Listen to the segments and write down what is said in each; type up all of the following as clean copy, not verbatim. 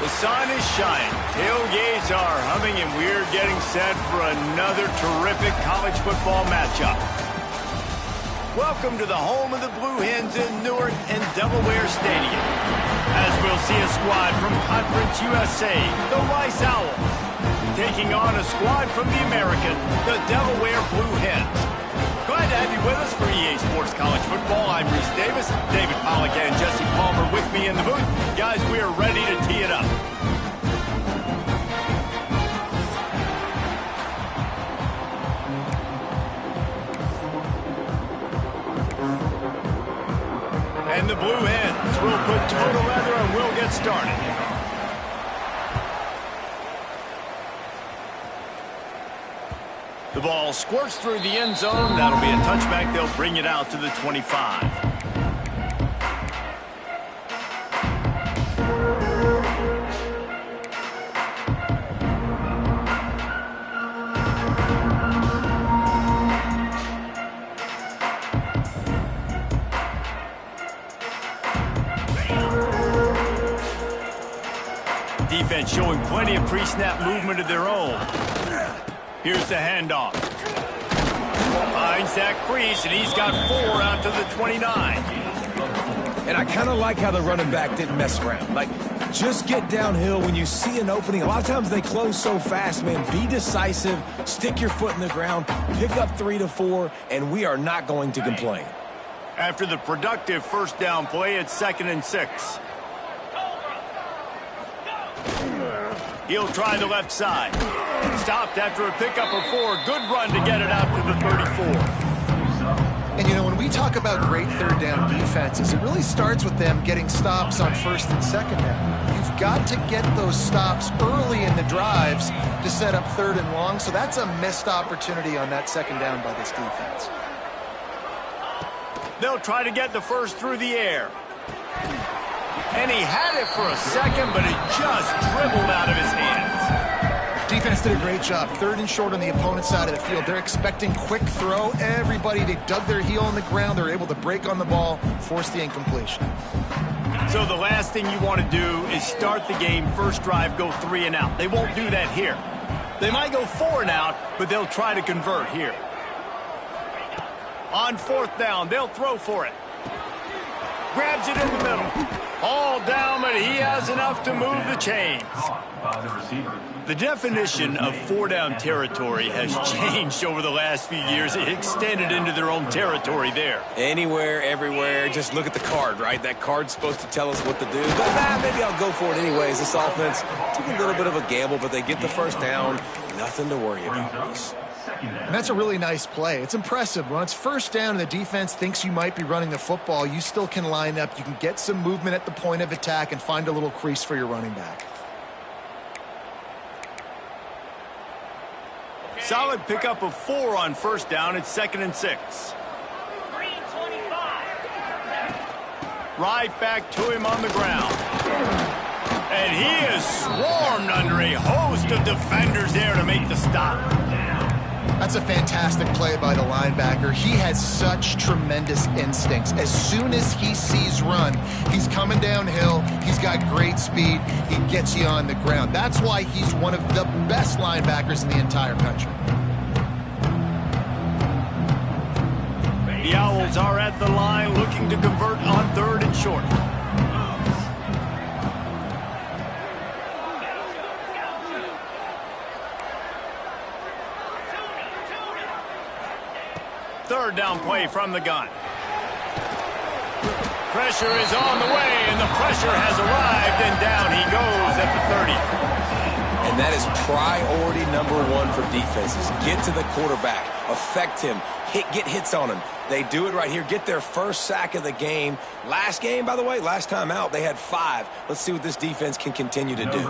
The sun is shining, tailgates are humming, and we're getting set for another terrific college football matchup. Welcome to the home of the Blue Hens in Newark and Delaware Stadium, as we'll see a squad from Conference USA, the Rice Owls, taking on a squad from the American, the Delaware Blue Hens. Glad to have you with us for EA Sports College Football. I'm Reese Davis, David Pollack and Jesse Palmer with me in the booth. Guys, we are ready to tee it up. And the Blue Hens will put total leather and we'll get started. The ball squirts through the end zone. That'll be a touchback. They'll bring it out to the 25. Defense showing plenty of pre-snap movement of their own. Here's the handoff. Finds that crease, and he's got 4 out to the 29. And I kind of like how the running back didn't mess around. Like, just get downhill when you see an opening. A lot of times they close so fast, man. Be decisive, stick your foot in the ground, pick up 3 to 4, and we are not going to complain. After the productive first down play, it's 2nd and 6. He'll try the left side. Stopped after a pickup of 4. Good run to get it out to the 34. And, you know, when we talk about great third down defenses, it really starts with them getting stops on 1st and 2nd down. You've got to get those stops early in the drives to set up 3rd and long, so that's a missed opportunity on that 2nd down by this defense. They'll try to get the first through the air. And he had it for a second, but it just dribbled out of his hands. Defense did a great job. 3rd and short on the opponent's side of the field. They're expecting quick throw. Everybody, they dug their heel on the ground. They're able to break on the ball, force the incompletion. So the last thing you want to do is start the game, first drive, go 3 and out. They won't do that here. They might go 4 and out, but they'll try to convert here. On 4th down, they'll throw for it. Grabs it in the middle. All down, but he has enough to move the chains. The definition of 4-down territory has changed over the last few years. It extended into their own territory there. Anywhere, everywhere, just look at the card, right? That card's supposed to tell us what to do. But maybe I'll go for it anyways. This offense took a little bit of a gamble, but they get the first down. Nothing to worry about, Reese. And that's a really nice play. It's impressive. When it's 1st down and the defense thinks you might be running the football, you still can line up. You can get some movement at the point of attack and find a little crease for your running back. Solid pickup of 4 on 1st down. It's 2nd and 6. Right back to him on the ground. And he is swarmed under a host of defenders there to make the stop. That's a fantastic play by the linebacker. He has such tremendous instincts. As soon as he sees run, he's coming downhill. He's got great speed. He gets you on the ground. That's why he's one of the best linebackers in the entire country. The Owls are at the line looking to convert on 3rd and short. Third down play from the gun. Pressure is on the way, and the pressure has arrived, and down he goes at the 30. And that is priority number 1 for defenses. Get to the quarterback, affect him, get hits on him. They do it right here, get their first sack of the game. Last game, by the way, last time out, they had 5. Let's see what this defense can continue to do.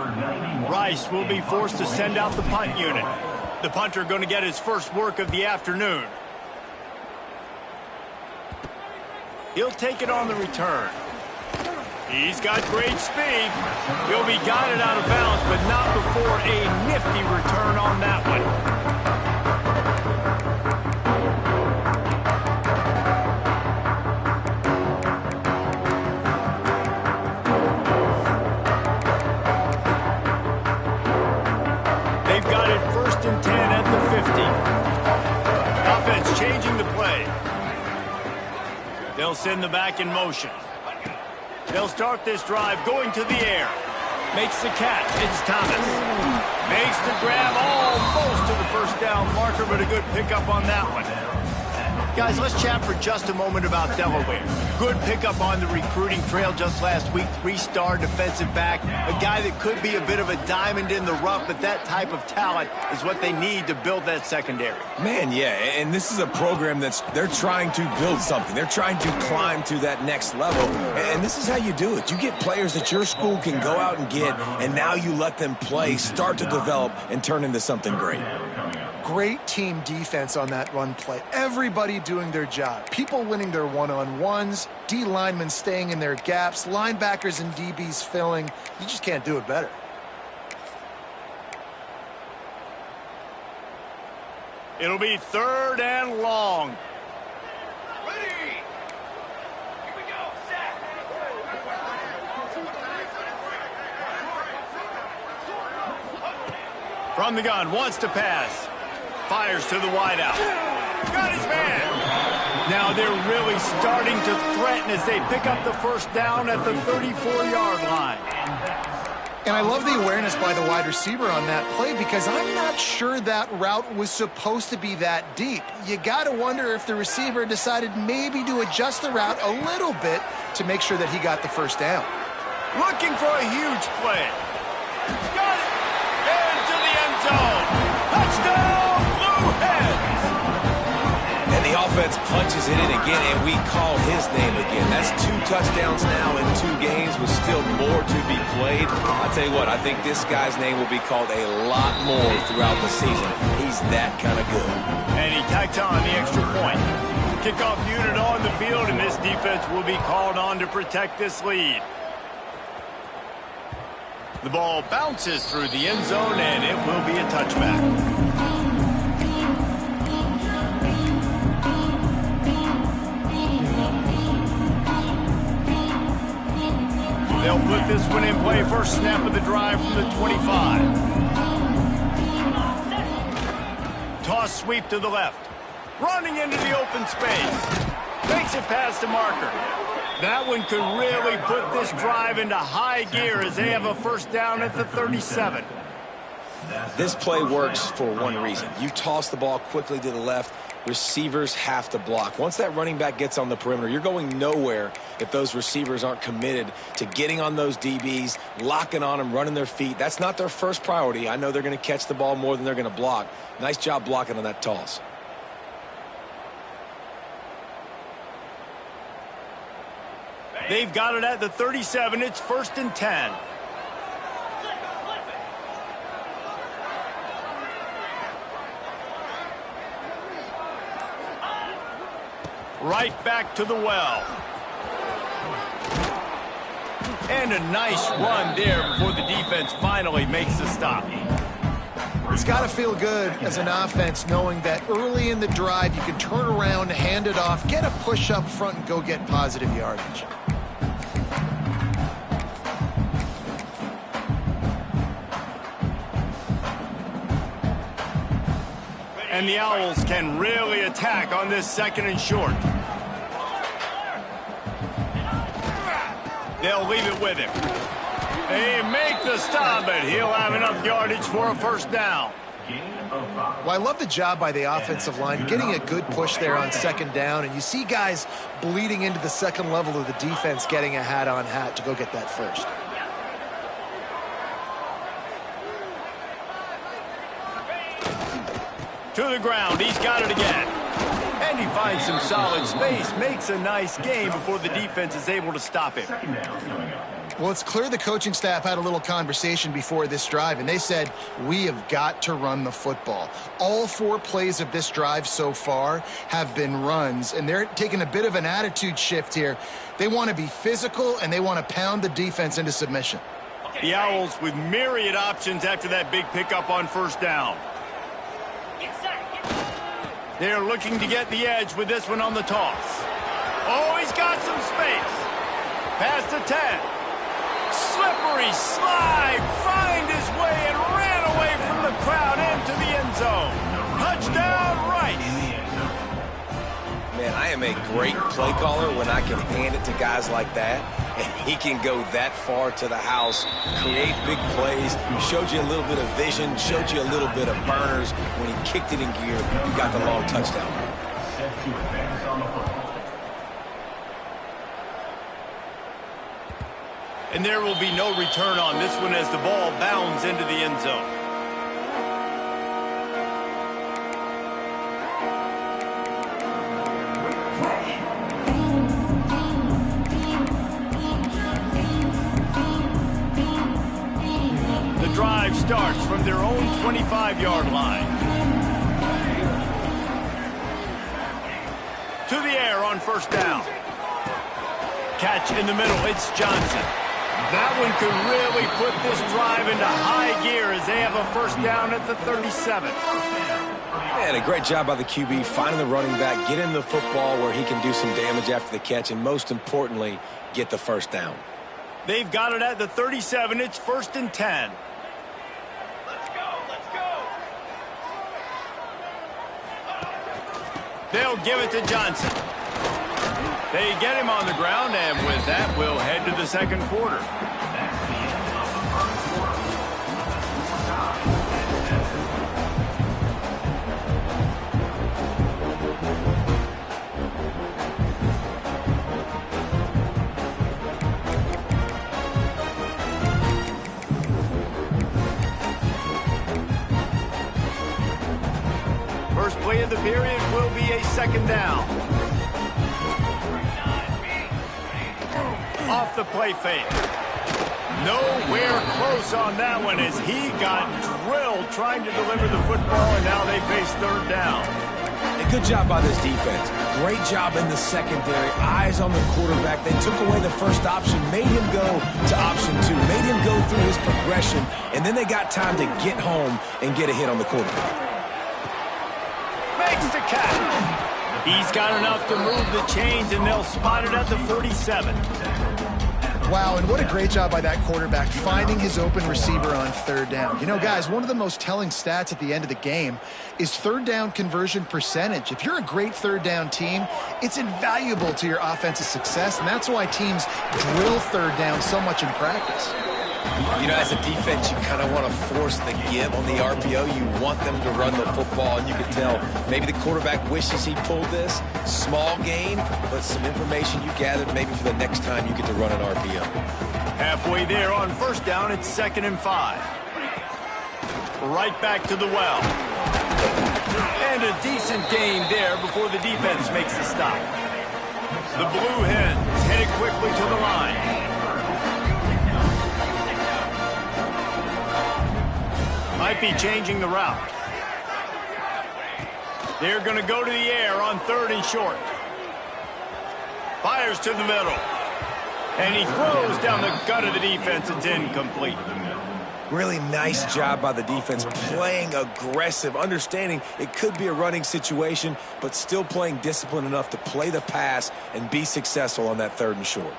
Rice will be forced to send out the punt unit. The punter going to get his first work of the afternoon. He'll take it on the return. He's got great speed. He'll be guided out of bounds, but not before a nifty return on that one. They'll send the back in motion. They'll start this drive going to the air. Makes the catch. It's Thomas. Makes the grab almost to the first down marker, but a good pickup on that one. Guys, let's chat for just a moment about Delaware. Good pickup on the recruiting trail just last week. 3-star defensive back. A guy that could be a bit of a diamond in the rough, but that type of talent is what they need to build that secondary. Man, yeah, and this is a program they're trying to build something. They're trying to climb to that next level, and this is how you do it. You get players that your school can go out and get, and now you let them play, start to develop, and turn into something great. Great team defense on that run play. Everybody doing their job. People winning their one-on-ones, D linemen staying in their gaps, linebackers and DBs filling. You just can't do it better. It'll be 3rd and long. Ready. Here we go. Set. From the gun, wants to pass. Fires to the wideout. Got his man. Now they're really starting to threaten as they pick up the first down at the 34-yard line. And I love the awareness by the wide receiver on that play because I'm not sure that route was supposed to be that deep. You got to wonder if the receiver decided maybe to adjust the route a little bit to make sure that he got the first down. Looking for a huge play. Got it. Into the end zone. Touchdown, Blue Hens. And the offense punches it in again, and we call his name again. That's 2 touchdowns now in 2 games with still more to be played. I'll tell you what, I think this guy's name will be called a lot more throughout the season. He's that kind of good. And he tacks on the extra point. Kickoff unit on the field, and this defense will be called on to protect this lead. The ball bounces through the end zone, and it will be a touchback. They'll put this one in play. First snap of the drive from the 25. Toss sweep to the left. Running into the open space. Makes it past the marker. That one could really put this drive into high gear as they have a first down at the 37. This play works for one reason. You toss the ball quickly to the left. Receivers have to block. Once that running back gets on the perimeter, you're going nowhere if those receivers aren't committed to getting on those DBs, locking on them, running their feet. That's not their first priority. I know they're going to catch the ball more than they're going to block. Nice job blocking on that toss. They've got it at the 37. It's 1st and 10. Right back to the well. And a nice run there before the defense finally makes the stop. It's got to feel good as an offense knowing that early in the drive you can turn around, hand it off, get a push up front, and go get positive yardage. And the Owls can really attack on this 2nd and short. They'll leave it with him. They make the stop, but he'll have enough yardage for a first down. Well, I love the job by the offensive line, getting a good push there on 2nd down, and you see guys bleeding into the second level of the defense getting a hat-on-hat to go get that first. To the ground, he's got it again. And he finds some solid space, makes a nice game before the defense is able to stop him. Well, it's clear the coaching staff had a little conversation before this drive, and they said, we have got to run the football. All 4 plays of this drive so far have been runs, and they're taking a bit of an attitude shift here. They want to be physical, and they want to pound the defense into submission. The Owls with myriad options after that big pickup on first down. They're looking to get the edge with this one on the toss. Oh, he's got some space. Past the 10. Slippery slide, find his way and ran away from the crowd into the end zone. Touchdown, Rice. Man, I am am a great play caller when I can hand it to guys like that, and he can go that far to the house, create big plays. Showed you a little bit of vision, showed you a little bit of burners. When he kicked it in gear, he got the long touchdown. And there will be no return on this one as the ball bounds into the end zone. The drive starts from their own 25-yard line. To the air on first down. Catch in the middle, it's Johnson. That one could really put this drive into high gear as they have a first down at the 37. And a great job by the QB finding the running back, getting the football where he can do some damage after the catch, and most importantly, get the first down. They've got it at the 37. It's 1st and 10. Let's go, let's go. They'll give it to Johnson. They get him on the ground, and with that, we'll head to the second quarter. First play of the period will be a second down. Off the play fake. Nowhere close on that one as he got drilled trying to deliver the football, and now they face third down. A good job by this defense. Great job in the secondary. Eyes on the quarterback. They took away the first option, made him go to option 2, made him go through his progression, and then they got time to get home and get a hit on the quarterback. Makes the catch. He's got enough to move the chains, and they'll spot it at the 47. Wow, and what a great job by that quarterback finding his open receiver on third down. You know, guys, one of the most telling stats at the end of the game is third down conversion percentage. If you're a great third down team, it's invaluable to your offensive success, and that's why teams drill third down so much in practice. You know, as a defense, you kind of want to force the give on the RPO. You want them to run the football, and you can tell maybe the quarterback wishes he pulled this. Small gain, but some information you gathered maybe for the next time you get to run an RPO. Halfway there on first down, it's 2nd and 5. Right back to the well. And a decent gain there before the defense makes the stop. The Blue Hens headed quickly to the line. Might be changing the route. They're going to go to the air on 3rd and short. Fires to the middle. And he throws down the gut of the defense. It's incomplete. Really nice job by the defense, playing aggressive, understanding it could be a running situation, but still playing disciplined enough to play the pass and be successful on that 3rd and short.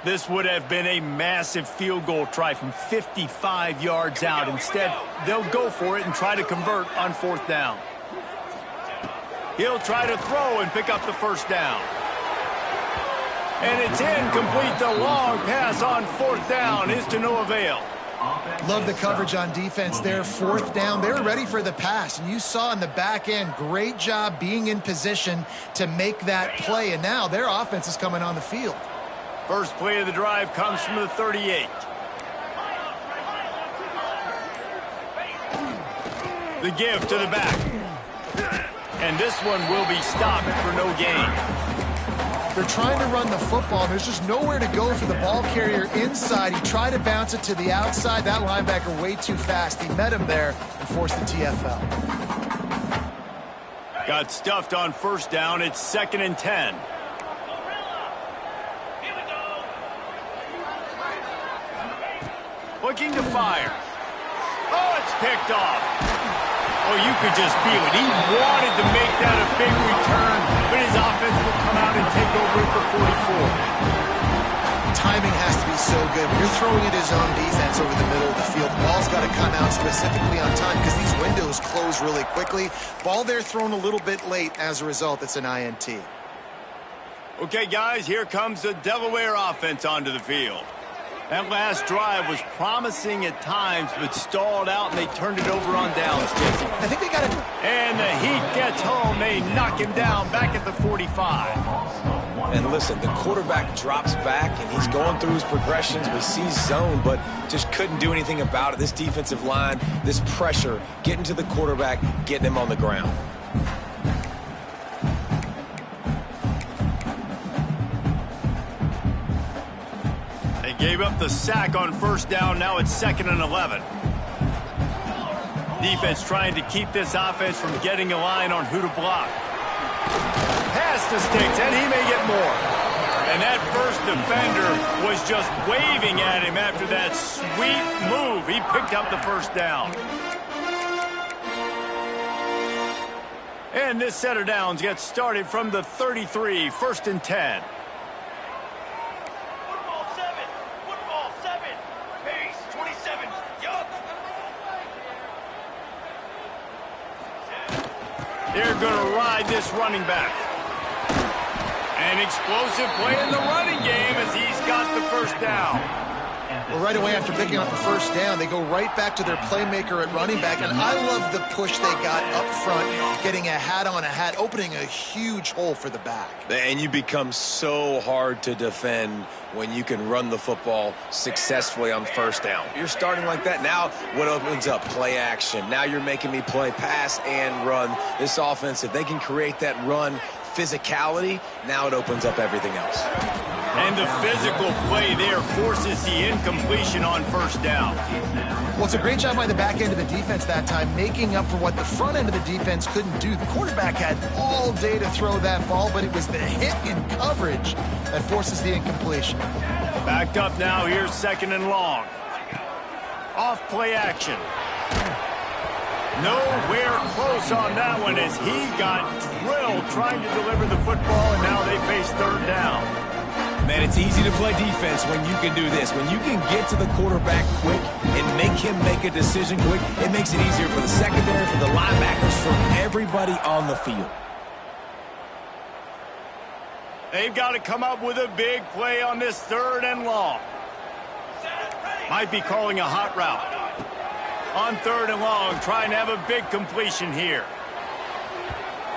This would have been a massive field goal try from 55 yards out. Instead, they'll go for it and try to convert on 4th down. He'll try to throw and pick up the first down. And it's incomplete. The long pass on 4th down is to no avail. Love the coverage on defense there. 4th down, they're ready for the pass. And you saw in the back end, great job being in position to make that play. And now their offense is coming on the field. First play of the drive comes from the 38. The give to the back. And this one will be stopped for no gain. They're trying to run the football, and there's just nowhere to go for the ball carrier inside. He tried to bounce it to the outside. That linebacker way too fast. He met him there and forced the TFL. Got stuffed on first down. It's 2nd and 10. Looking to fire. Oh, it's picked off. Oh, you could just feel it. He wanted to make that a big return, but his offense will come out and take over at the 44. Timing has to be be so good. When you're throwing it as zone defense over the middle of the field, the ball's got to come out specifically on time because these windows close really quickly. Ball there thrown a little bit late. As a result, it's an INT. Okay, guys, here comes the Delaware offense onto the field. That last drive was promising at times, but stalled out, and they turned it over on downs, Jesse. I think they got it. And the Heat gets home. They knock him down back at the 45. And listen, the quarterback drops back, and he's going through his progressions. We see zone, but just couldn't do anything about it. This defensive line, this pressure, getting to the quarterback, getting him on the ground. They gave up the sack on first down. Now it's 2nd and 11. Defense trying to keep this offense from getting a line on who to block. Pass to Sticks, and he may get more. And that first defender was just waving at him after that sweet move. He picked up the first down. And this set of downs gets started from the 33, 1st and 10. Football 7. Pace 27. Yup. They're going to ride this running back. An explosive play in the running game as he's got the first down. Well, right away after picking up the first down, they go right back to their playmaker at running back. And I love the push they got up front, getting a hat on a hat, opening a huge hole for the back. And you become so hard to defend when you can run the football successfully on first down. You're starting like that. Now what opens up? Play action. Now you're making me play pass and run. This offense, if they can create that run physicality, now it opens up everything else. And the physical play there forces the incompletion on first down. Well, it's a great job by the back end of the defense that time, making up for what the front end of the defense couldn't do. The quarterback had all day to throw that ball, but it was the hit in coverage that forces the incompletion. Backed up now, here's 2nd and long. Off play action. Nowhere close on that one as he got drilled trying to deliver the football, and now they face 3rd down. Man, it's easy to play defense when you can do this. When you can get to the quarterback quick and make him make a decision quick, it makes it easier for the secondary, for the linebackers, for everybody on the field. They've got to come up with a big play on this 3rd and long. Might be calling a hot route. On 3rd and long, trying to have a big completion here.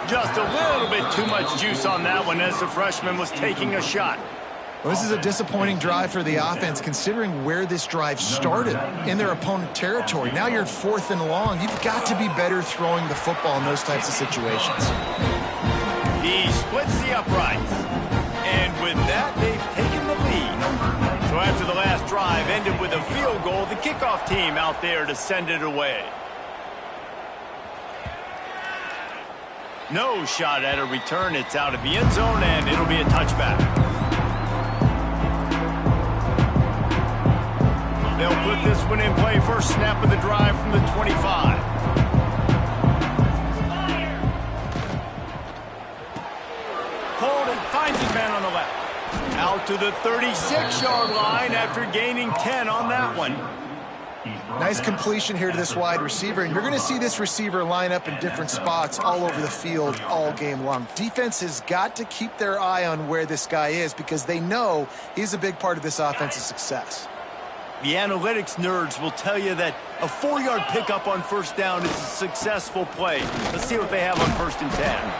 Just a little bit too much juice on that one as the freshman was taking a shot. Well, this is a disappointing drive for the offense, considering where this drive started, in their opponent territory. Now you're 4th and long. You've got to be better throwing the football in those types of situations. He splits the uprights. And with that, they've taken the lead. So after the last drive ended with a field goal, the kickoff team out there to send it away. No shot at a return. It's out of the end zone, and it'll be a touchback. They'll put this one in play. First snap of the drive from the 25. Pulled and finds his man on the left. Out to the 36-yard line after gaining 10 on that one. Nice completion here to this wide receiver, and you're going to see this receiver line up in different spots all over the field all game long. Defense has got to keep their eye on where this guy is because they know he's a big part of this offense's success. The analytics nerds will tell you that a 4-yard pickup on first down is a successful play. Let's see what they have on 1st and 10.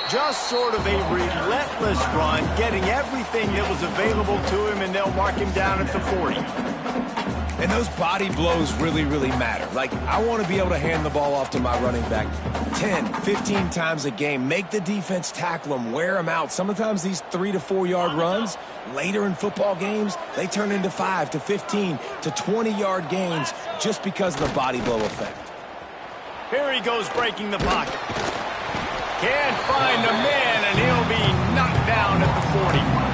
Just sort of a relentless run, getting everything that was available to him, and they'll mark him down at the 40. And those body blows really, really matter. Like, I want to be able to hand the ball off to my running back 10, 15 times a game. Make the defense tackle them, wear them out. Sometimes these 3 to 4 yard runs, later in football games, they turn into 5 to 15 to 20-yard gains just because of the body blow effect. Here he goes breaking the pocket. Can't find the man, and he'll be knocked down at the 40.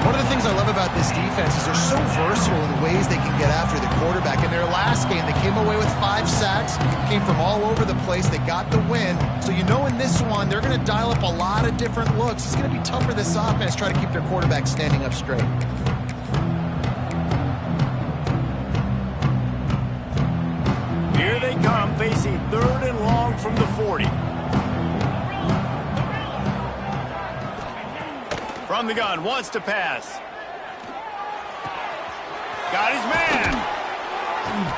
One of the things I love about this defense is they're so versatile in the ways they can get after the quarterback. In their last game, they came away with 5 sacks, came from all over the place. They got the win. So you know in this one, they're going to dial up a lot of different looks. It's going to be tough for this offense to try to keep their quarterback standing up straight. face a 3rd and long from the 40. From the gun, wants to pass. Got his man.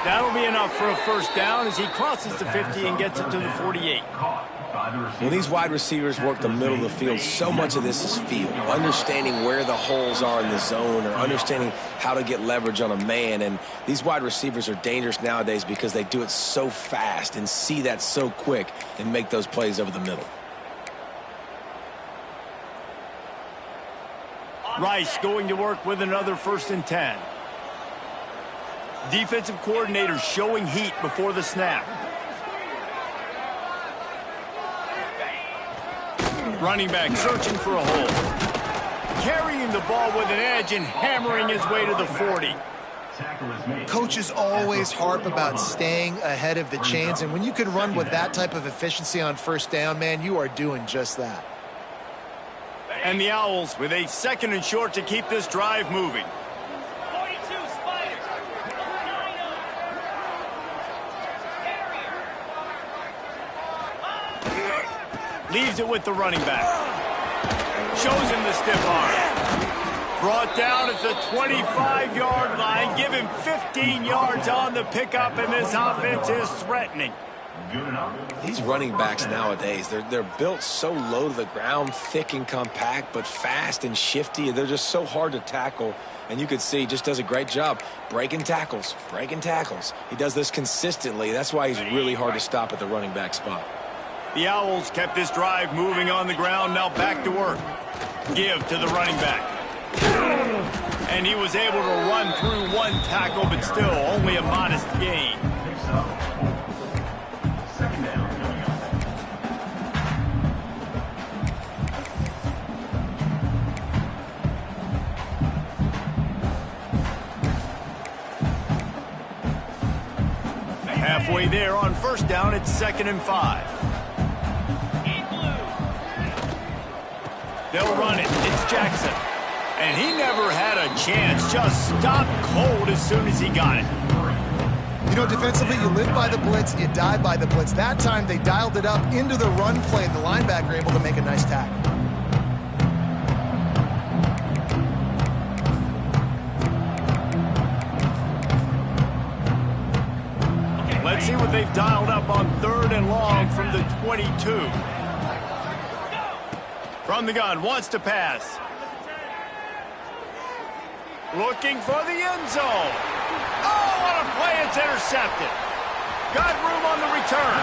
That'll be enough for a first down as he crosses the 50 and gets it to the 48. When these wide receivers work the middle of the field, so much of this is feel. Understanding where the holes are in the zone or understanding how to get leverage on a man. And these wide receivers are dangerous nowadays because they do it so fast and see that so quick and make those plays over the middle. Rice going to work with another 1st and 10. Defensive coordinator showing heat before the snap. Running back searching for a hole. Carrying the ball with an edge and hammering his way to the 40. Coaches always harp about staying ahead of the chains, and when you can run with that type of efficiency on 1st down, man, you are doing just that. And the Owls with a 2nd and short to keep this drive moving. 42, Spiders. Leaves it with the running back. Shows him the stiff arm. Brought down at the 25-yard line. Give him 15 yards on the pickup, and this offense is threatening. These running backs nowadays, they're built so low to the ground, thick and compact, but fast and shifty. They're just so hard to tackle. And you could see he just does a great job breaking tackles, breaking tackles. He does this consistently. That's why he's really hard to stop at the running back spot. The Owls kept this drive moving on the ground. Now back to work. Give to the running back. And he was able to run through 1 tackle, but still only a modest gain. Halfway there on 1st down, it's 2nd and 5. They'll run it. It's Jackson. And he never had a chance. Just stopped cold as soon as he got it. You know, defensively, you live by the blitz, you die by the blitz. That time, they dialed it up into the run play, and the linebacker able to make a nice tackle. Let's see what they've dialed up on 3rd and long from the 22. From the gun, wants to pass. Looking for the end zone. Oh, what a play, it's intercepted. Got room on the return.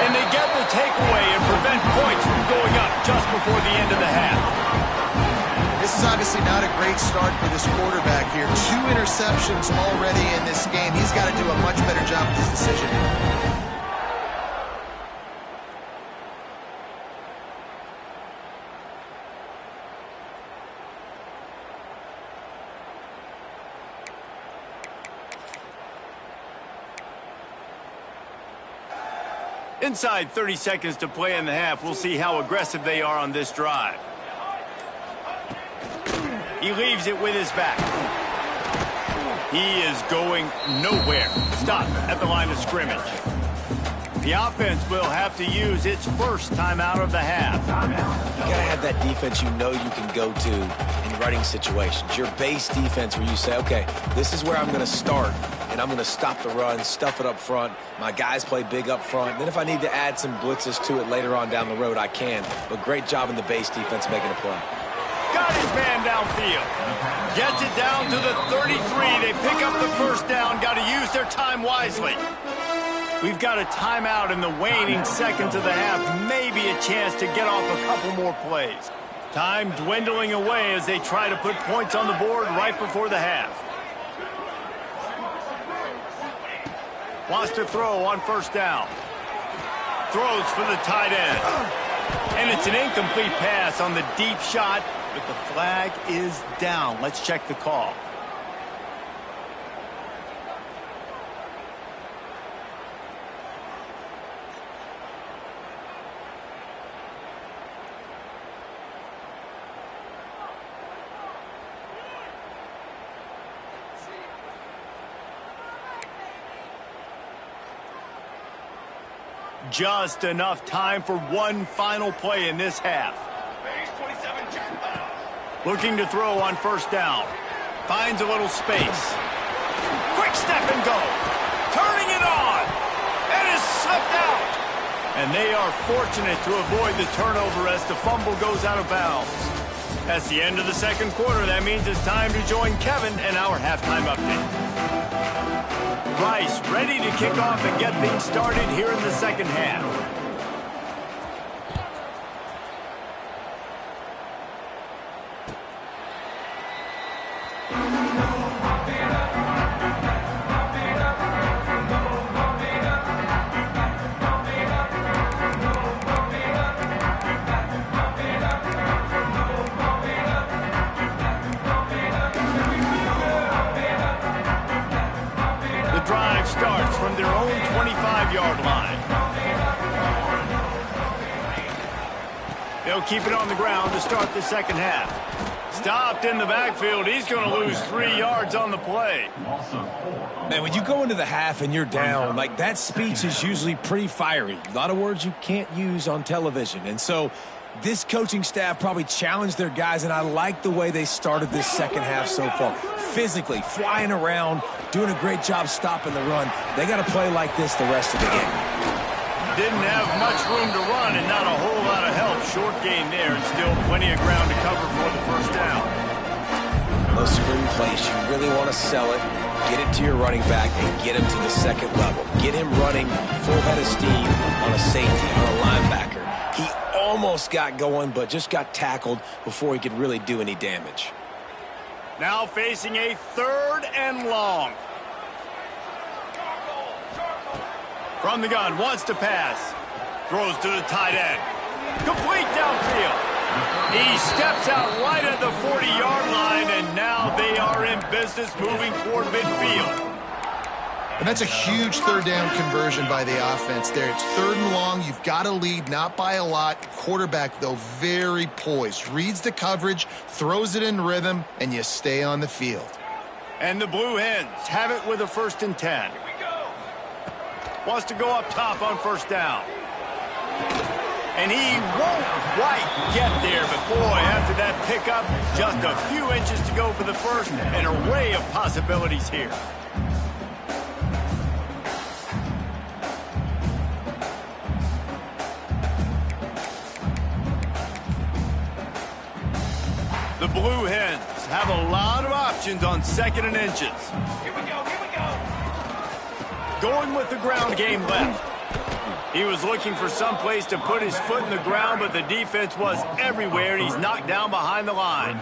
And they get the takeaway and prevent points from going up just before the end of the half. This is obviously not a great start for this quarterback here. 2 interceptions already in this game. He's got to do a much better job with his decision. Inside 30 seconds to play in the half. We'll see how aggressive they are on this drive. He leaves it with his back. He is going nowhere. Stop at the line of scrimmage. The offense will have to use its first timeout of the half. You got to have that defense you know you can go to in running situations. Your base defense where you say, okay, this is where I'm going to start, and I'm going to stop the run, stuff it up front. My guys play big up front. Then if I need to add some blitzes to it later on down the road, I can. But great job in the base defense making a play. Got his man downfield. Gets it down to the 33. They pick up the first down. Got to use their time wisely. We've got a timeout in the waning seconds of the half. Maybe a chance to get off a couple more plays. Time dwindling away as they try to put points on the board right before the half. Wants to throw on first down. Throws for the tight end. And it's an incomplete pass on the deep shot, but the flag is down. Let's check the call. just enough time for one final play in this half. Looking to throw on first down. Finds a little space. Quick step and go. Turning it on. And is slipped out. And they are fortunate to avoid the turnover as the fumble goes out of bounds. That's the end of the second quarter. That means it's time to join Kevin in our halftime update. Rice ready to kick off and get things started here in the second half. Starts from their own 25-yard line. They'll keep it on the ground to start the second half. Stopped in the backfield. He's going to lose 3 yards on the play. Man, when you go into the half and you're down, like that speech is usually pretty fiery. A lot of words you can't use on television. And so this coaching staff probably challenged their guys, and I like the way they started this second half so far. Physically, flying around, doing a great job stopping the run. They got to play like this the rest of the game. Didn't have much room to run and not a whole lot of help. Short gain there and still plenty of ground to cover for the first down. Those screen plays, you really want to sell it, get it to your running back, and get him to the second level. Get him running full head of steam on a safety, on a linebacker. He almost got going, but just got tackled before he could really do any damage. Now facing a 3rd and long. From the gun, wants to pass. Throws to the tight end. Complete downfield. He steps out right at the 40-yard line, and now they are in business moving toward midfield. And that's a huge 3rd down conversion by the offense there. It's 3rd and long. You've got to lead, not by a lot. Quarterback, though, very poised. Reads the coverage, throws it in rhythm, and you stay on the field. And the Blue Hens have it with a 1st and 10. Wants to go up top on first down. And he won't quite get there, but boy, after that pickup, just a few inches to go for the first. An array of possibilities here. The Blue Hens have a lot of options on 2nd and inches. Here we go, here we go. Going with the ground game left. He was looking for some place to put his foot in the ground, but the defense was everywhere, and he's knocked down behind the line.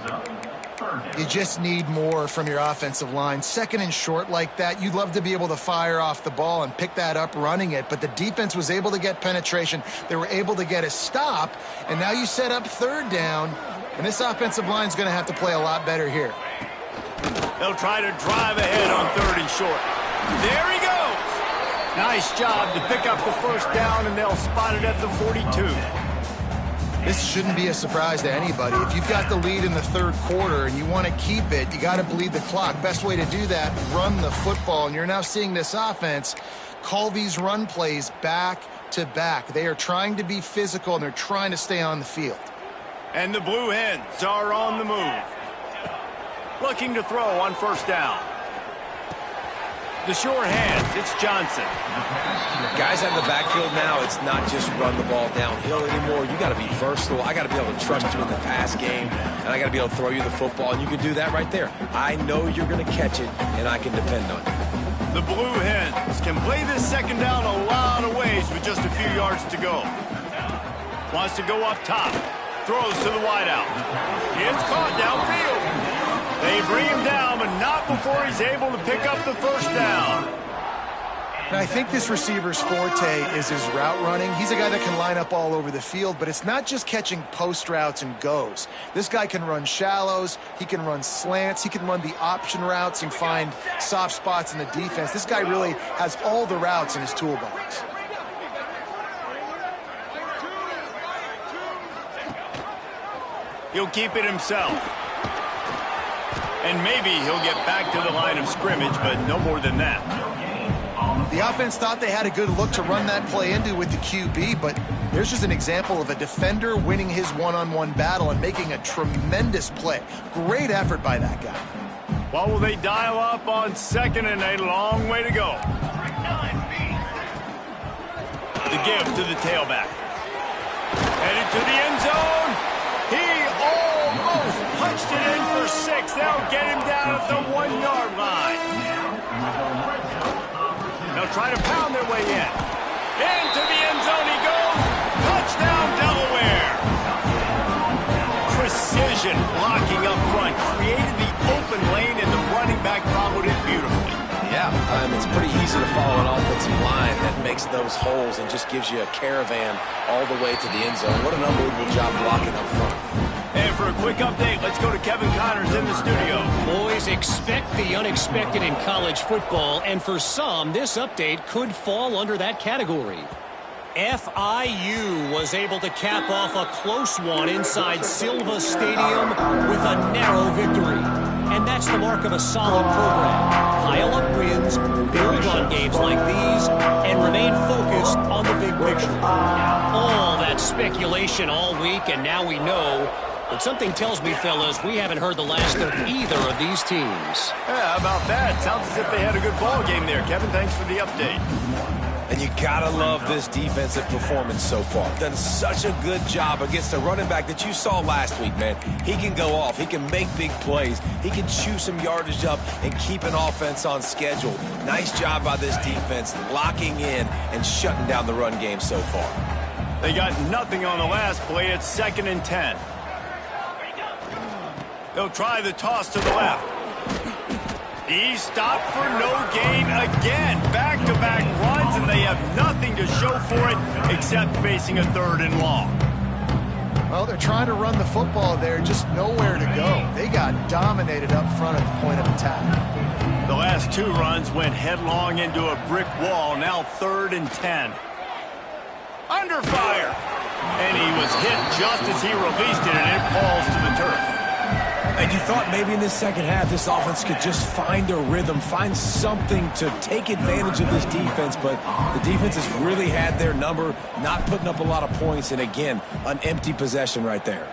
You just need more from your offensive line. 2nd and short like that, you'd love to be able to fire off the ball and pick that up running it, but the defense was able to get penetration. They were able to get a stop, and now you set up 3rd down, and this offensive line is going to have to play a lot better here. They'll try to drive ahead on 3rd and short. There he goes. Nice job to pick up the first down, and they'll spot it at the 42. This shouldn't be a surprise to anybody. If you've got the lead in the 3rd quarter and you want to keep it, you got to bleed the clock. Best way to do that, run the football. And you're now seeing this offense call these run plays back to back. They are trying to be physical, and they're trying to stay on the field. And the Blue Hens are on the move. Looking to throw on first down. The sure hands, it's Johnson. Guys out in the backfield now, it's not just run the ball downhill anymore. You got to be versatile. I got to be able to trust you in the pass game, and I got to be able to throw you the football, and you can do that right there. I know you're going to catch it, and I can depend on you. The Blue Hens can play this second down a lot of ways with just a few yards to go. Wants to go up top. Throws to the wideout. It's caught downfield. They bring him down, but not before he's able to pick up the first down. And I think this receiver's forte is his route running. He's a guy that can line up all over the field, but it's not just catching post routes and goes. This guy can run shallows, he can run slants, he can run the option routes and find soft spots in the defense. This guy really has all the routes in his toolbox. He'll keep it himself. And maybe he'll get back to the line of scrimmage, but no more than that. The offense thought they had a good look to run that play into with the QB, but there's just an example of a defender winning his one-on-one battle and making a tremendous play. Great effort by that guy. Well, will they dial up on 2nd and a long way to go? The give to the tailback. Headed to the end zone. He almost punched it in for 6. They'll get him down at the 1-yard line. They'll try to pound their way in. Into the end zone he goes. Touchdown, Delaware. Precision blocking up front. Created the open lane, and the running back followed it beautifully. Yeah, it's pretty easy to follow an offensive line that makes those holes and just gives you a caravan all the way to the end zone. What an unbelievable job blocking up front. And for a quick update, let's go to Kevin Connors in the studio. Boys, expect the unexpected in college football, and for some, this update could fall under that category. FIU was able to cap off a close one inside Silva Stadium with a narrow victory. And that's the mark of a solid program. Pile up wins, build on games like these, and remain focused on the big picture. All that speculation all week, and now we know. But something tells me, fellas, we haven't heard the last of either of these teams. Yeah, how about that? Sounds as if they had a good ball game there. Kevin, thanks for the update. And you gotta love this defensive performance so far. Done such a good job against a running back that you saw last week, man. He can go off. He can make big plays. He can chew some yardage up and keep an offense on schedule. Nice job by this defense locking in and shutting down the run game so far. They got nothing on the last play. It's 2nd and 10. They'll try the toss to the left. He stopped for no gain again. Back-to-back runs, and they have nothing to show for it except facing a 3rd and long. Well, they're trying to run the football there, just nowhere to go. They got dominated up front at the point of attack. The last 2 runs went headlong into a brick wall. Now 3rd and 10. Under fire. And he was hit just as he released it, and it falls to the turf. And you thought maybe in this second half this offense could just find a rhythm, find something to take advantage of this defense, but the defense has really had their number, not putting up a lot of points, and again, an empty possession right there.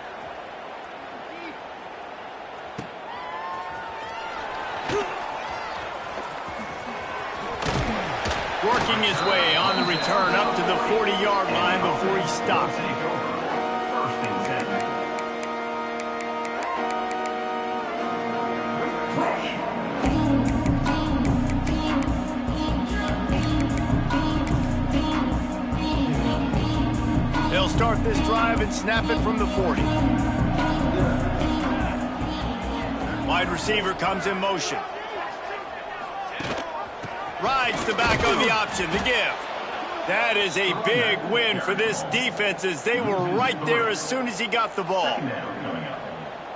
Working his way on the return up to the 40-yard line before he stopped. They'll start this drive and snap it from the 40. Wide receiver comes in motion. Rides the back on the option, the give. That is a big win for this defense as they were right there as soon as he got the ball.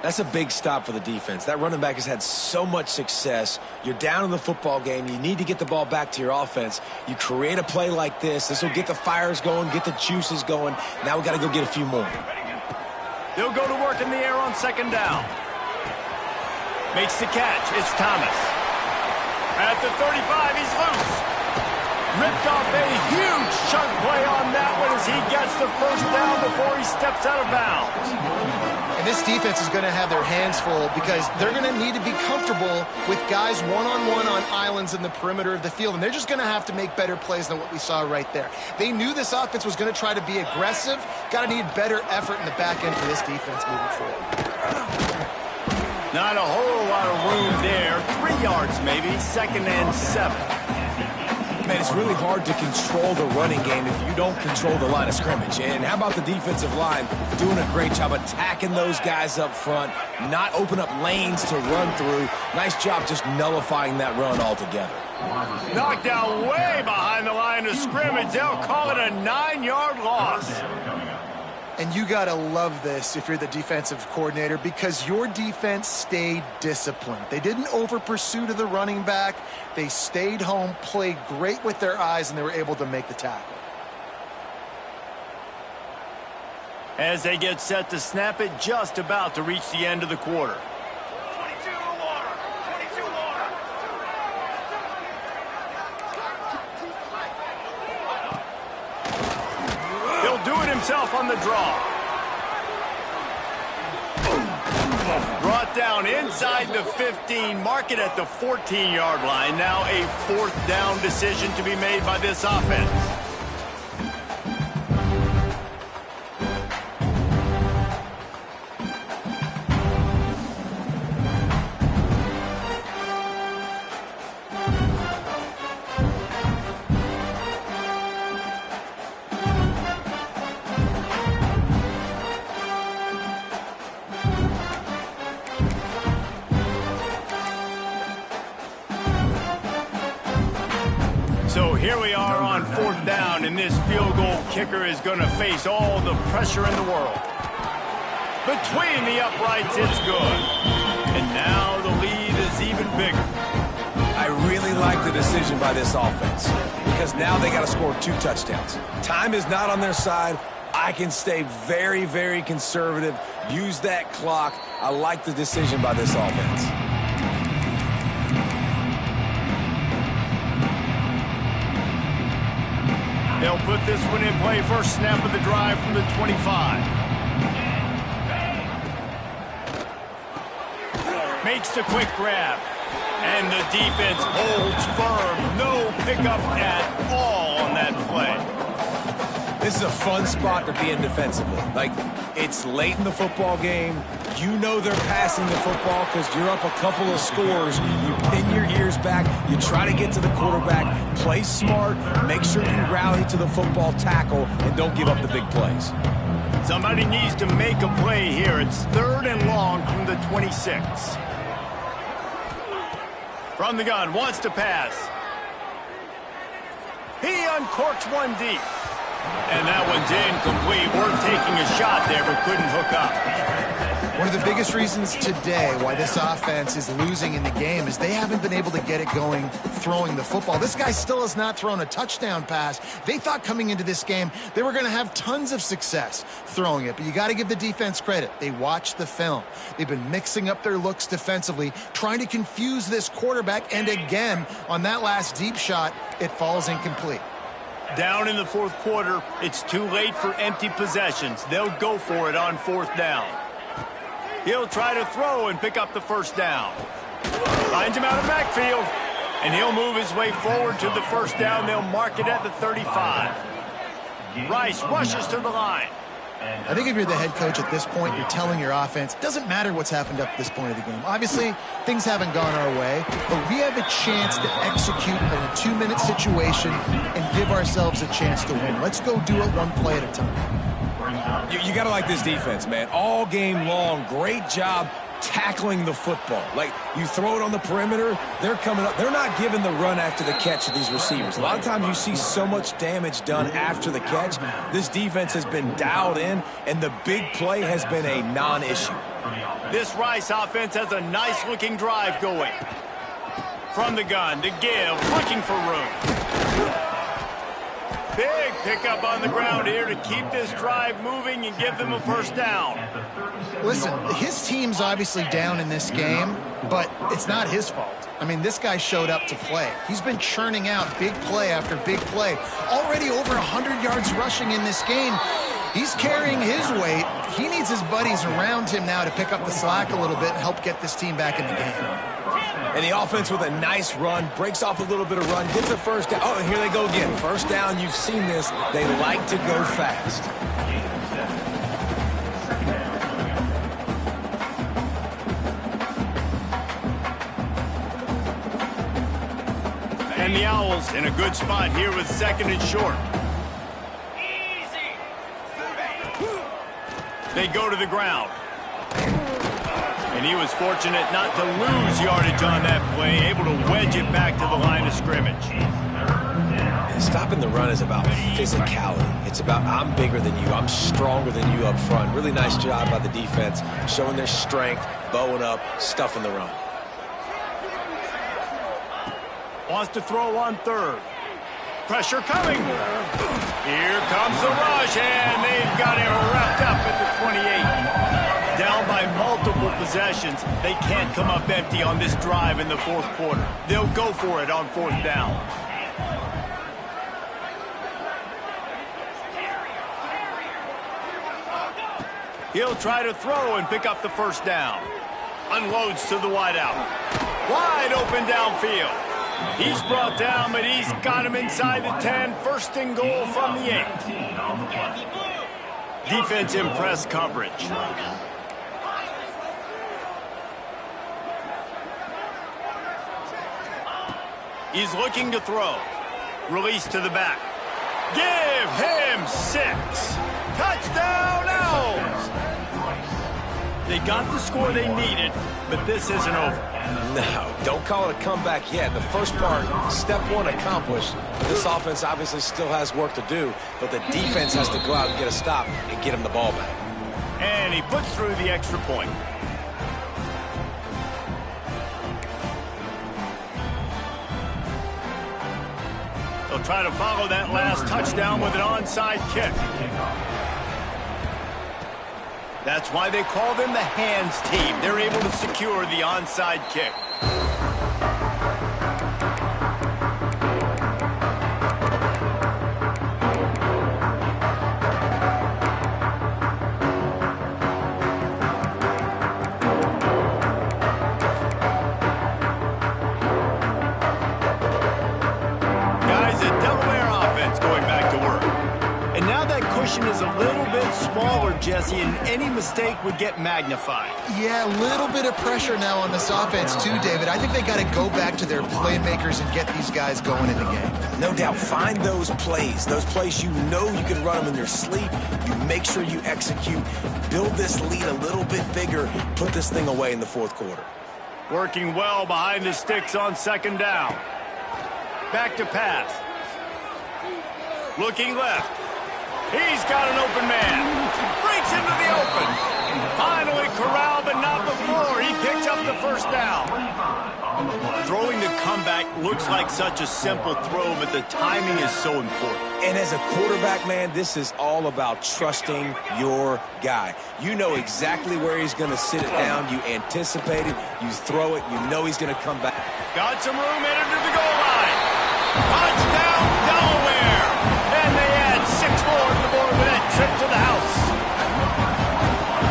That's a big stop for the defense. That running back has had so much success. You're down in the football game. You need to get the ball back to your offense. You create a play like this. This will get the fires going, get the juices going. Now we got to go get a few more. They'll go to work in the air on 2nd down. Makes the catch. It's Thomas. At the 35, he's loose. Ripped off a huge chunk play on that one as he gets the 1st down before he steps out of bounds. And this defense is going to have their hands full because they're going to need to be comfortable with guys one-on-one on islands in the perimeter of the field, and they're just going to have to make better plays than what we saw right there. They knew this offense was going to try to be aggressive. Got to need better effort in the back end for this defense moving forward. Not a whole lot of room there. 3 yards maybe, 2nd and 7. Man, it's really hard to control the running game if you don't control the line of scrimmage. And how about the defensive line doing a great job attacking those guys up front, not open up lanes to run through. Nice job just nullifying that run altogether. Knocked out way behind the line of scrimmage. They'll call it a 9-yard loss. And you got to love this if you're the defensive coordinator because your defense stayed disciplined. They didn't over-pursue to the running back. They stayed home, played great with their eyes, and they were able to make the tackle. As they get set to snap it, just about to reach the end of the quarter. 22 water. 22 water. himself on the draw. Brought down inside the 15, mark it at the 14-yard line. Now a 4th down decision to be made by this offense. So here we are on 4th down, and this field goal kicker is going to face all the pressure in the world. Between the uprights, it's good. And now the lead is even bigger. I really like the decision by this offense because now they got to score 2 touchdowns. Time is not on their side. I can stay very, very conservative, use that clock. I like the decision by this offense. They'll put this one in play. First snap of the drive from the 25. Makes the quick grab. And the defense holds firm. No pickup at all on that play. This is a fun spot to be in defensively. Like, it's late in the football game. You know they're passing the football because you're up a couple of scores. You pin your ears back. You try to get to the quarterback. Play smart. Make sure you rally to the football tackle and don't give up the big plays. Somebody needs to make a play here. It's 3rd and long from the 26. From the gun, wants to pass. He uncorks one deep. And that one's incomplete. We're taking a shot there, but couldn't hook up. One of the biggest reasons today why this offense is losing in the game is they haven't been able to get it going throwing the football. This guy still has not thrown a touchdown pass. They thought coming into this game they were going to have tons of success throwing it, but you got to give the defense credit. They watched the film. They've been mixing up their looks defensively, trying to confuse this quarterback, and again, on that last deep shot, it falls incomplete. Down in the 4th quarter, it's too late for empty possessions. They'll go for it on 4th down. He'll try to throw and pick up the first down. Finds him out of backfield, and he'll move his way forward to the first down. They'll mark it at the 35. Rice rushes to the line. I think if you're the head coach at this point, you're telling your offense, doesn't matter what's happened up to this point of the game. Obviously, things haven't gone our way, but we have a chance to execute in a 2-minute situation and give ourselves a chance to win. Let's go do it one play at a time. You got to like this defense, man. All game long, great job tackling the football. Like, you throw it on the perimeter, they're coming up. They're not giving the run after the catch to these receivers. A lot of times you see so much damage done after the catch. This defense has been dialed in, and the big play has been a non-issue. This Rice offense has a nice-looking drive going. From the gun to give, looking for room. Big pickup on the ground here to keep this drive moving and give them a first down. Listen, his team's obviously down in this game, but it's not his fault. I mean, this guy showed up to play. He's been churning out big play after big play. Already over 100 yards rushing in this game. He's carrying his weight. He needs his buddies around him now to pick up the slack a little bit and help get this team back in the game. And the offense with a nice run, breaks off a little bit of run, gets a first down. Oh, and here they go again. First down, you've seen this. They like to go fast. And the Owls in a good spot here with 2nd and short. They go to the ground. And he was fortunate not to lose yardage on that play, able to wedge it back to the line of scrimmage. Stopping the run is about physicality. It's about I'm bigger than you, I'm stronger than you up front. Really nice job by the defense, showing their strength, bowing up, stuffing the run. Wants to throw on 3rd. Pressure coming. Here comes the rush, and they've got him wrapped up at the 28. Down by multiple possessions. They can't come up empty on this drive in the 4th quarter. They'll go for it on 4th down. He'll try to throw and pick up the first down. Unloads to the wideout. Wide open downfield. He's brought down, but he's got him inside the 10. First and goal from the 8. Defense in press coverage. He's looking to throw. Release to the back. Give him 6. Touchdown, Owls! They got the score they needed, but this isn't over. No, don't call it a comeback yet. The first part, step 1 accomplished. This offense obviously still has work to do, but the defense has to go out and get a stop and get him the ball back. And he puts through the extra point. They'll try to follow that last touchdown with an onside kick. That's why they call them the hands team. They're able to secure the onside kick. Guys, a Delaware offense going back to work. And now that cushion is a little bit smaller, Jesse, and any mistake would get magnified. Yeah, a little bit of pressure now on this offense too, David. I think they got to go back to their playmakers and get these guys going in the game. No doubt, find those plays you know you can run them in your sleep. You make sure you execute, build this lead a little bit bigger, put this thing away in the fourth quarter. Working well behind the sticks on second down. Back to pass. Looking left. He's got an open man. Breaks into the open. Finally corralled, but not before. He picks up the first down. Throwing the comeback looks like such a simple throw, but the timing is so important. And as a quarterback, man, this is all about trusting your guy. You know exactly where he's going to sit it down. You anticipate it. You throw it. You know he's going to come back. Got some room headed to the goal line. Touchdown, Delaware. And they add 6 more to the board with that trip to the house.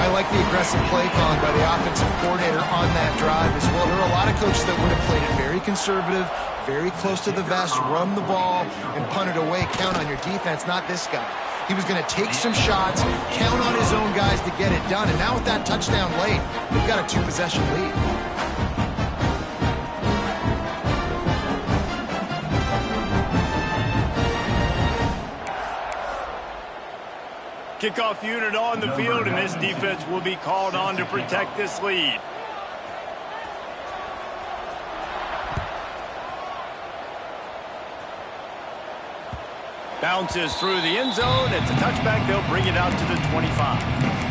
I like the aggressive play calling by the offensive coordinator on that drive as well. There are a lot of coaches that would have played it very conservative, very close to the vest, run the ball, and punt it away. Count on your defense, not this guy. He was going to take some shots, count on his own guys to get it done. And now with that touchdown late, they've got a 2-possession lead. Kickoff unit on the field, and this defense will be called on to protect this lead. Bounces through the end zone. It's a touchback. They'll bring it out to the 25.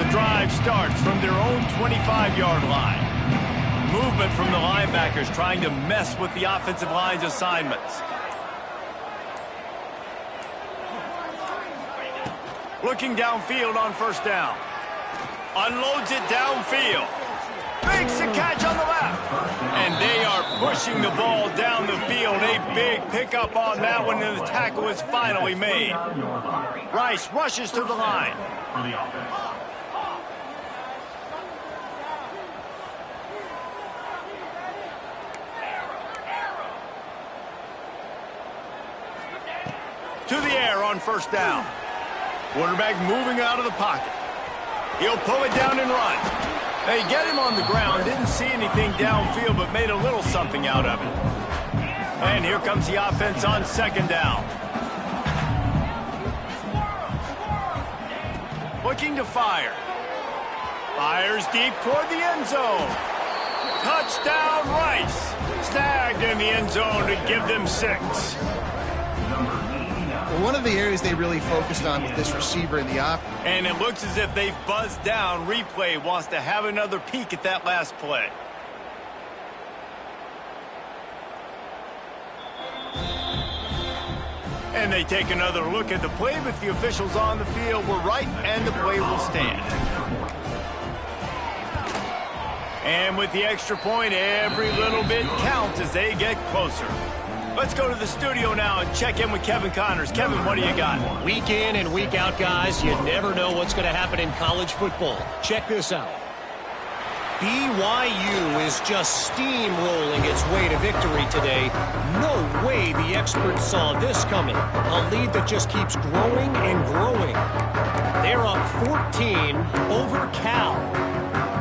Drive starts from their own 25-yard line. Movement from the linebackers trying to mess with the offensive line's assignments. Looking downfield on first down. Unloads it downfield. Makes a catch on the left. And they are pushing the ball down the field. A big pickup on that one, and the tackle is finally made. Rice rushes to the line. To the air on first down. Quarterback moving out of the pocket. He'll pull it down and run. They get him on the ground. Didn't see anything downfield, but made a little something out of it. And here comes the offense on second down. Looking to fire. Fires deep toward the end zone. Touchdown, Rice. Snagged in the end zone to give them 6. One of the areas they really focused on with this receiver in the offense. And it looks as if they've buzzed down. Replay wants to have another peek at that last play. And they take another look at the play, but the officials on the field were right, and the play will stand. And with the extra point, every little bit counts as they get closer. Let's go to the studio now and check in with Kevin Connors. Kevin, what do you got? Week in and week out, guys, you never know what's going to happen in college football. Check this out. BYU is just steamrolling its way to victory today. No way the experts saw this coming. A lead that just keeps growing and growing. They're up 14 over Cal.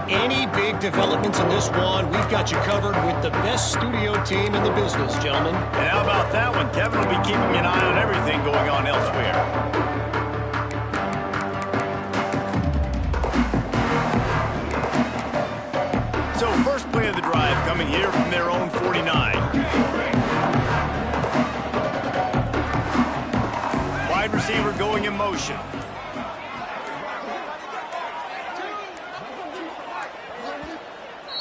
Any big developments in this one, we've got you covered with the best studio team in the business, gentlemen. And how about that one? Kevin will be keeping an eye on everything going on elsewhere. So first play of the drive coming here from their own 49. Wide receiver going in motion.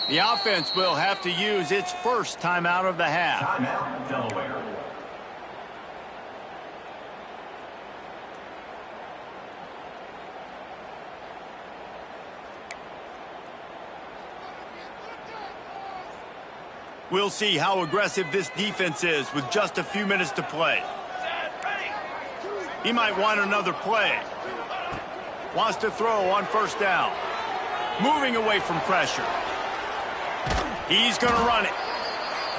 The offense will have to use its first timeout of the half. Timeout, Delaware. We'll see how aggressive this defense is with just a few minutes to play. He might want another play. Wants to throw on first down. Moving away from pressure. He's going to run it.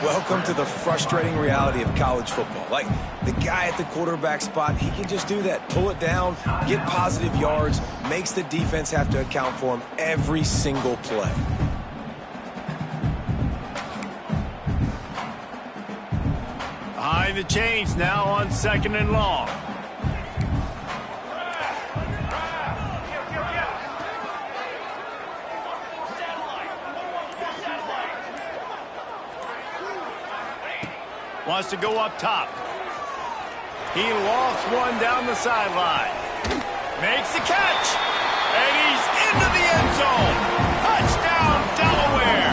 Welcome to the frustrating reality of college football. Like, the guy at the quarterback spot, he can just do that. Pull it down, get positive yards, makes the defense have to account for him every single play. Behind the chains now on 2nd and long. Wants to go up top. He lost one down the sideline. Makes the catch. And he's into the end zone. Touchdown, Delaware.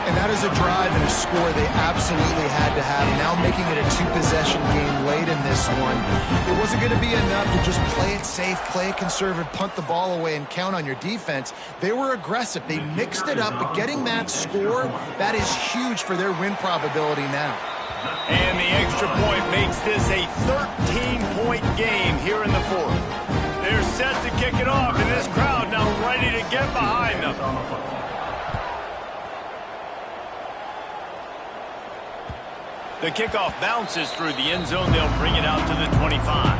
And that is a drive and a score they absolutely had to have. Now making it a two-possession game late in this one. It wasn't going to be enough to just play it safe, play it conservative, punt the ball away, and count on your defense. They were aggressive. They mixed it up, but getting that score, that is huge for their win probability now. And the extra point makes this a 13-point game here in the fourth. They're set to kick it off, and this crowd now ready to get behind them. The kickoff bounces through the end zone. They'll bring it out to the 25.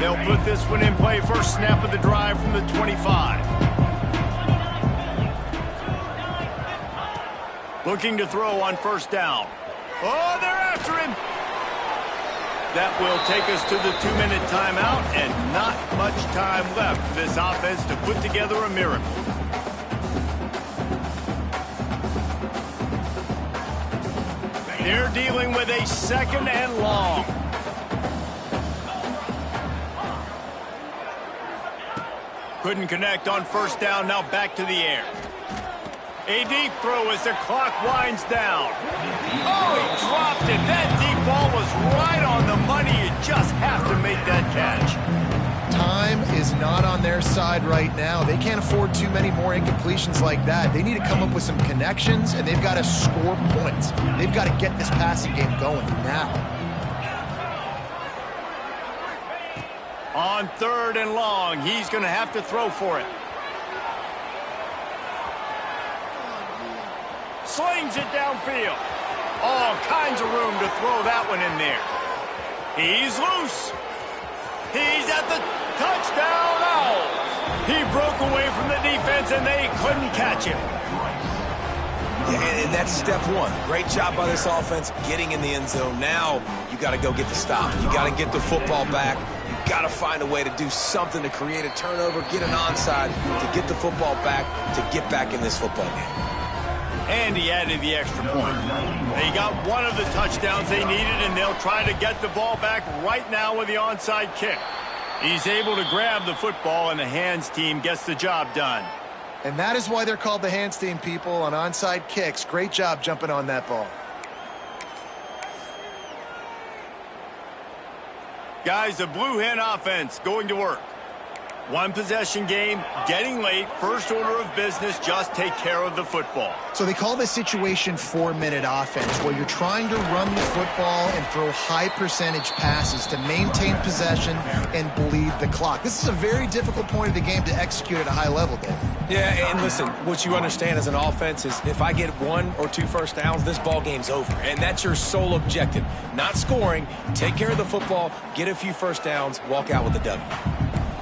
They'll put this one in play. First snap of the drive from the 25. Looking to throw on first down. Oh, they're after him. That will take us to the 2-minute timeout, and not much time left for this offense to put together a miracle. They're dealing with a 2nd and long. Couldn't connect on first down, now back to the air. A deep throw as the clock winds down. Oh, he dropped it. That deep ball was right on the money. You just have to make that catch. Time is not on their side right now. They can't afford too many more incompletions like that. They need to come up with some connections, and they've got to score points. They've got to get this passing game going now. On 3rd and long, he's going to have to throw for it. Slings it downfield. All kinds of room to throw that one in there. He's loose. He's at the touchdown. Oh! He broke away from the defense, and they couldn't catch him. Yeah, and that's step one. Great job by this offense getting in the end zone. Now you got to go get the stop. You got to get the football back. You got to find a way to do something to create a turnover, get an onside, to get the football back, to get back in this football game. And he added the extra point. They got one of the touchdowns they needed, and they'll try to get the ball back right now with the onside kick. He's able to grab the football, and the hands team gets the job done. And that is why they're called the handstand people on onside kicks. Great job jumping on that ball. Guys, the Blue Hen offense going to work. One possession game, getting late, first order of business, just take care of the football. So they call this situation 4-minute offense, where you're trying to run the football and throw high percentage passes to maintain possession and bleed the clock. This is a very difficult point of the game to execute at a high level, Dave. Yeah, and listen, what you understand as an offense is if I get 1 or 2 first downs, this ball game's over. And that's your sole objective. Not scoring, take care of the football, get a few first downs, walk out with the W.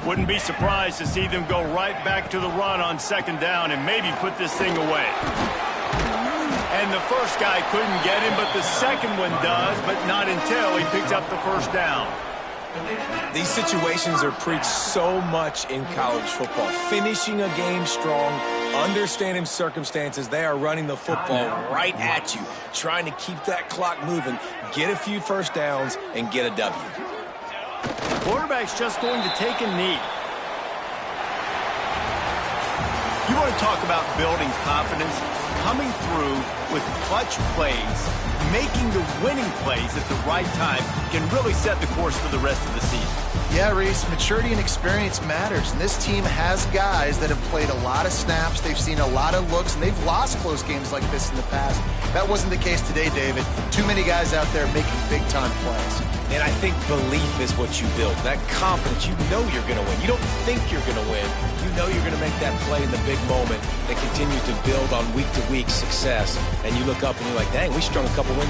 Wouldn't be surprised to see them go right back to the run on second down and maybe put this thing away. And the first guy couldn't get him, but the second one does, but not until he picks up the first down. These situations are preached so much in college football. Finishing a game strong, understanding circumstances. They are running the football right at you, trying to keep that clock moving, get a few first downs, and get a W. Quarterback's just going to take a knee. You want to talk about building confidence? Coming through with clutch plays, making the winning plays at the right time can really set the course for the rest of the season. Yeah, Reese, maturity and experience matters, and this team has guys that have played a lot of snaps, they've seen a lot of looks, and they've lost close games like this in the past. That wasn't the case today, David. Too many guys out there making big-time plays. And I think belief is what you build. That confidence, you know you're going to win. You don't think you're going to win. You know you're going to make that play in the big moment that continues to build on week-to-week success. And you look up and you're like, dang, we strung a couple wins